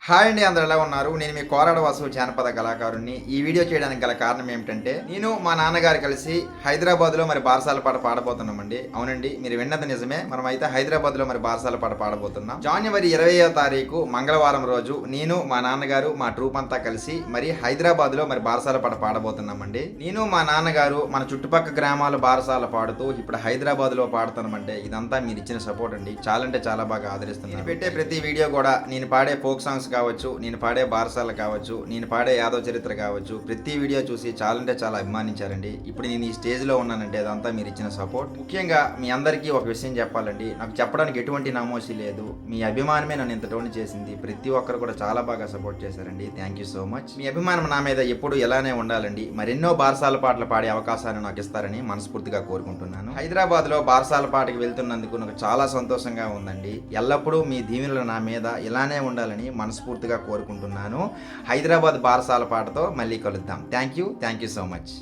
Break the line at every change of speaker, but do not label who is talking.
Hi అండి, అందరూ ఎలా ఉన్నారు? నేను మీ కోరాడ వాసు జానపద కళాకారుణ్ణి. ఈ వీడియో చేయడానికి గల కారణం ఏమిటంటే, నేను మా నాన్నగారు కలిసి హైదరాబాద్లో మరి బారసాల పాట పాడబోతున్నామండి. అవునండి, మీరు విన్నది నిజమే. మనం అయితే హైదరాబాద్లో మరి బారసాల పాట పాడబోతున్నాం. జనవరి 20వ తారీఖు మంగళవారం రోజు నేను మా నాన్నగారు మా ట్రూప్ అంతా కలిసి మరి హైదరాబాద్లో మరి బారసాల పాట పాడబోతున్నామండి. నేను మా నాన్నగారు మన చుట్టుపక్కల గ్రామాల బారసాల పాడుతూ ఇప్పుడు హైదరాబాద్లో పాడుతున్నామంటే ఇదంతా మీరు ఇచ్చిన సపోర్ట్ అండి. చాలా అంటే చాలా బాగా ఆదరిస్తున్నాను. నేను పెట్టే ప్రతి వీడియో కూడా, నేను పాడే ఫోక్ సాంగ్స్ కావచ్చు, నేను పాడే బారసాల కావచ్చు, నేను పాడే యాదవ చరిత్ర కావచ్చు, ప్రతి వీడియో చూసి చాలా అంటే చాలా అభిమానించారండి. ఇప్పుడు నేను ఈ స్టేజ్లో ఉన్నానంటే అదంతా మీరు ఇచ్చిన సపోర్ట్. ముఖ్యంగా మీ అందరికీ ఒక విషయం చెప్పాలండి, నాకు చెప్పడానికి ఎటువంటి నామోషి లేదు. మీ అభిమానమే నన్ను ఇంతటోని చేసింది. ప్రతి ఒక్కరు కూడా చాలా బాగా సపోర్ట్ చేశారండి. Thank you so much. మీ అభిమానం నా మీద ఎప్పుడు ఎలానే ఉండాలండి. మరెన్నో బారసాల పాటలు పాడే అవకాశాన్ని నాకు ఇస్తారని మనస్ఫూర్తిగా కోరుకుంటున్నాను. హైదరాబాద్లో బారసాల పాటకి వెళ్తున్నందుకు నాకు చాలా సంతోషంగా ఉందండి. ఎల్లప్పుడూ మీ దీవెనలు నా మీద ఇలానే ఉండాలని మనస్ఫూర్తిగా కోరుకుంటున్నాను. హైదరాబాద్ బారసాల పాటతో మళ్ళీ కలుద్దాం. Thank you so much.